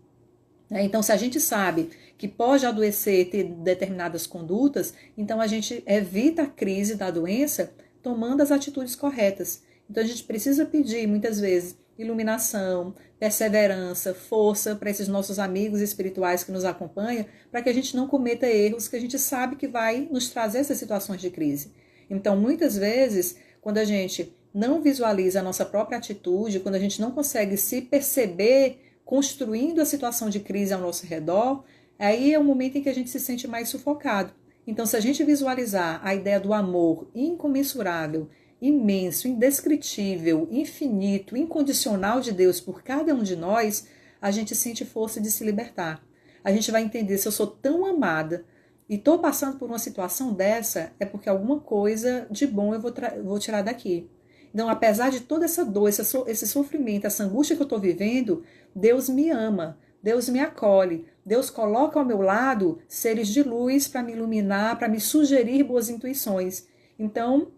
Então, se a gente sabe que pode adoecer, ter determinadas condutas, então a gente evita a crise da doença tomando as atitudes corretas. Então, a gente precisa pedir, muitas vezes, iluminação, perseverança, força para esses nossos amigos espirituais que nos acompanham, para que a gente não cometa erros que a gente sabe que vai nos trazer essas situações de crise. Então, muitas vezes, quando a gente não visualiza a nossa própria atitude, quando a gente não consegue se perceber construindo a situação de crise ao nosso redor, aí é o momento em que a gente se sente mais sufocado. Então, se a gente visualizar a ideia do amor incomensurável, imenso, indescritível, infinito, incondicional de Deus por cada um de nós, a gente sente força de se libertar. A gente vai entender, se eu sou tão amada e estou passando por uma situação dessa, é porque alguma coisa de bom eu vou tirar daqui. Então, apesar de toda essa dor, esse sofrimento, essa angústia que eu estou vivendo, Deus me ama, Deus me acolhe, Deus coloca ao meu lado seres de luz para me iluminar, para me sugerir boas intuições. Então,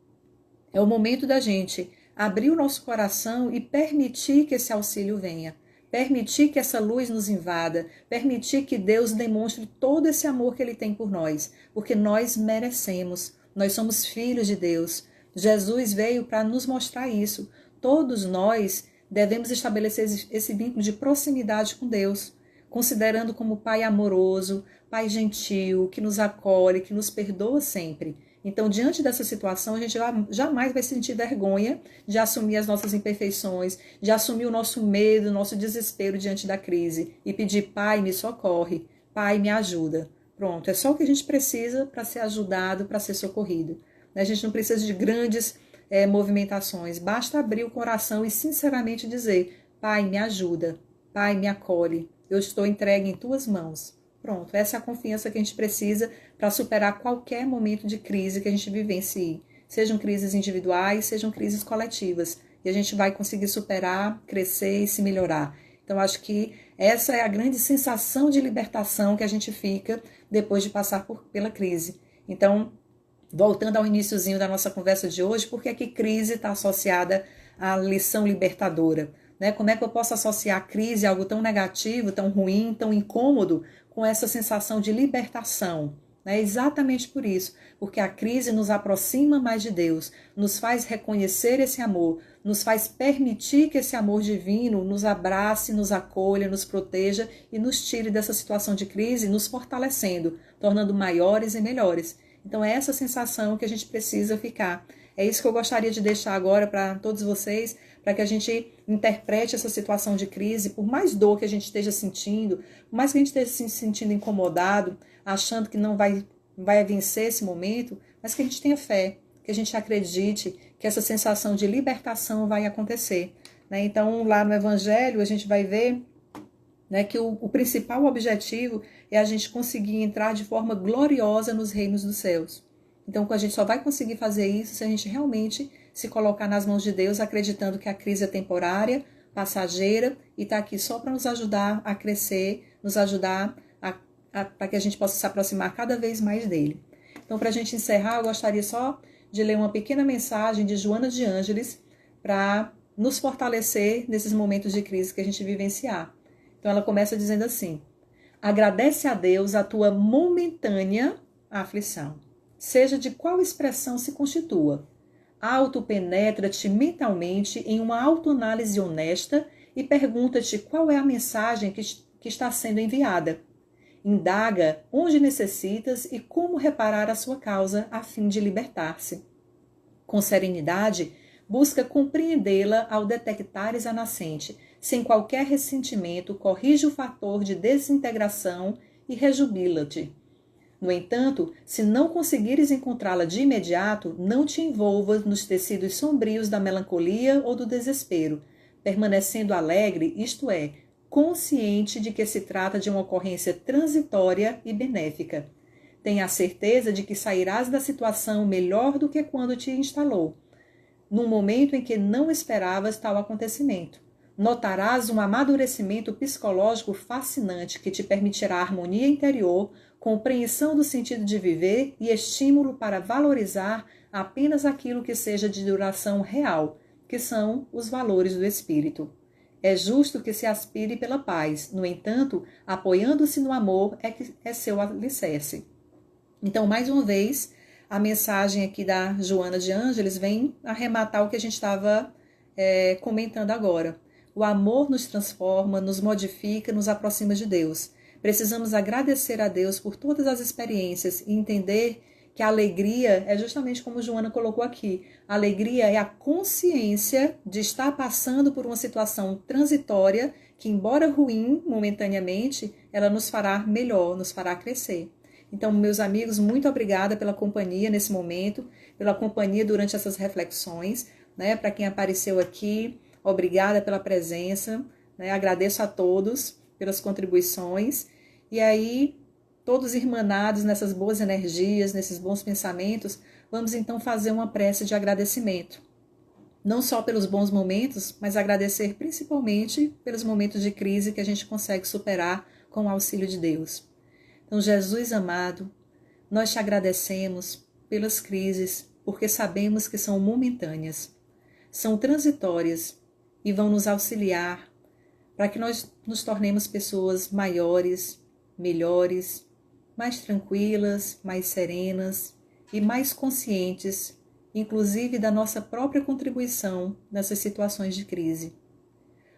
é o momento da gente abrir o nosso coração e permitir que esse auxílio venha. Permitir que essa luz nos invada. Permitir que Deus demonstre todo esse amor que Ele tem por nós. Porque nós merecemos. Nós somos filhos de Deus. Jesus veio para nos mostrar isso. Todos nós devemos estabelecer esse vínculo de proximidade com Deus, considerando como Pai amoroso, Pai gentil, que nos acolhe, que nos perdoa sempre. Então, diante dessa situação, a gente jamais vai sentir vergonha de assumir as nossas imperfeições, de assumir o nosso medo, o nosso desespero diante da crise e pedir: Pai, me socorre, Pai, me ajuda. Pronto, é só o que a gente precisa para ser ajudado, para ser socorrido. A gente não precisa de grandes movimentações, basta abrir o coração e sinceramente dizer: Pai, me ajuda, Pai, me acolhe, eu estou entregue em tuas mãos. Pronto, essa é a confiança que a gente precisa para superar qualquer momento de crise que a gente vivencie. Sejam crises individuais, sejam crises coletivas. E a gente vai conseguir superar, crescer e se melhorar. Então, acho que essa é a grande sensação de libertação que a gente fica depois de passar pela crise. Então, voltando ao iniciozinho da nossa conversa de hoje, por que crise está associada à lição libertadora? Né? Como é que eu posso associar a crise a algo tão negativo, tão ruim, tão incômodo, com essa sensação de libertação? É exatamente por isso, porque a crise nos aproxima mais de Deus, nos faz reconhecer esse amor, nos faz permitir que esse amor divino nos abrace, nos acolha, nos proteja e nos tire dessa situação de crise, nos fortalecendo, tornando maiores e melhores. Então é essa sensação que a gente precisa ficar. É isso que eu gostaria de deixar agora para todos vocês, para que a gente interprete essa situação de crise, por mais dor que a gente esteja sentindo, por mais que a gente esteja se sentindo incomodado, achando que não vai vencer esse momento, mas que a gente tenha fé, que a gente acredite que essa sensação de libertação vai acontecer. Né? Então, lá no Evangelho, a gente vai ver, né, que o principal objetivo é a gente conseguir entrar de forma gloriosa nos reinos dos céus. Então, a gente só vai conseguir fazer isso se a gente realmente se colocar nas mãos de Deus, acreditando que a crise é temporária, passageira, e está aqui só para nos ajudar a crescer, nos ajudar para que a gente possa se aproximar cada vez mais dele. Então, para a gente encerrar, eu gostaria só de ler uma pequena mensagem de Joana de Ângeles para nos fortalecer nesses momentos de crise que a gente vivenciar. Então, ela começa dizendo assim: agradece a Deus a tua momentânea aflição, seja de qual expressão se constitua. Autopenetra-te mentalmente em uma autoanálise honesta e pergunta-te qual é a mensagem que está sendo enviada. Indaga onde necessitas e como reparar a sua causa a fim de libertar-se. Com serenidade, busca compreendê-la ao detectares a nascente. Sem qualquer ressentimento, corrige o fator de desintegração e rejubila-te. No entanto, se não conseguires encontrá-la de imediato, não te envolvas nos tecidos sombrios da melancolia ou do desespero, permanecendo alegre, isto é, consciente de que se trata de uma ocorrência transitória e benéfica. Tenha a certeza de que sairás da situação melhor do que quando te instalou, num momento em que não esperavas tal acontecimento. Notarás um amadurecimento psicológico fascinante que te permitirá harmonia interior, compreensão do sentido de viver e estímulo para valorizar apenas aquilo que seja de duração real, que são os valores do espírito. É justo que se aspire pela paz, no entanto, apoiando-se no amor é seu alicerce. Então, mais uma vez, a mensagem aqui da Joana de Ângeles vem arrematar o que a gente estava comentando agora. O amor nos transforma, nos modifica, nos aproxima de Deus. Precisamos agradecer a Deus por todas as experiências e entender que a alegria é justamente como Joana colocou aqui. A alegria é a consciência de estar passando por uma situação transitória que, embora ruim momentaneamente, ela nos fará melhor, nos fará crescer. Então, meus amigos, muito obrigada pela companhia nesse momento, pela companhia durante essas reflexões, né? Para quem apareceu aqui, obrigada pela presença, né? Agradeço a todos pelas contribuições. E aí, todos irmanados nessas boas energias, nesses bons pensamentos, vamos então fazer uma prece de agradecimento. Não só pelos bons momentos, mas agradecer principalmente pelos momentos de crise que a gente consegue superar com o auxílio de Deus. Então, Jesus amado, nós te agradecemos pelas crises, porque sabemos que são momentâneas, são transitórias e vão nos auxiliar para que nós nos tornemos pessoas maiores, melhores, mais tranquilas, mais serenas e mais conscientes, inclusive da nossa própria contribuição nessas situações de crise.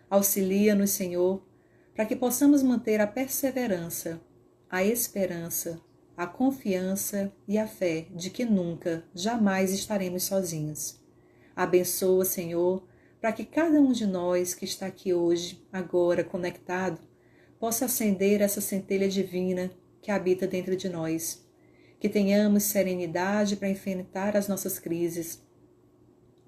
Auxilia-nos, Senhor, para que possamos manter a perseverança, a esperança, a confiança e a fé de que nunca, jamais estaremos sozinhos. Abençoa, Senhor, para que cada um de nós que está aqui hoje, agora conectado, possa acender essa centelha divina que habita dentro de nós. Que tenhamos serenidade para enfrentar as nossas crises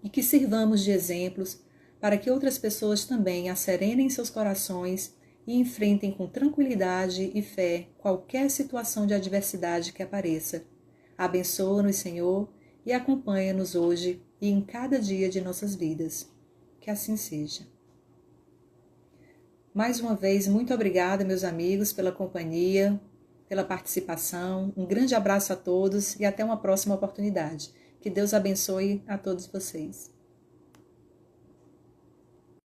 e que sirvamos de exemplos para que outras pessoas também acerenem seus corações e enfrentem com tranquilidade e fé qualquer situação de adversidade que apareça. Abençoa-nos, Senhor, e acompanha-nos hoje e em cada dia de nossas vidas. Que assim seja. Mais uma vez, muito obrigada, meus amigos, pela companhia, pela participação. Um grande abraço a todos e até uma próxima oportunidade. Que Deus abençoe a todos vocês.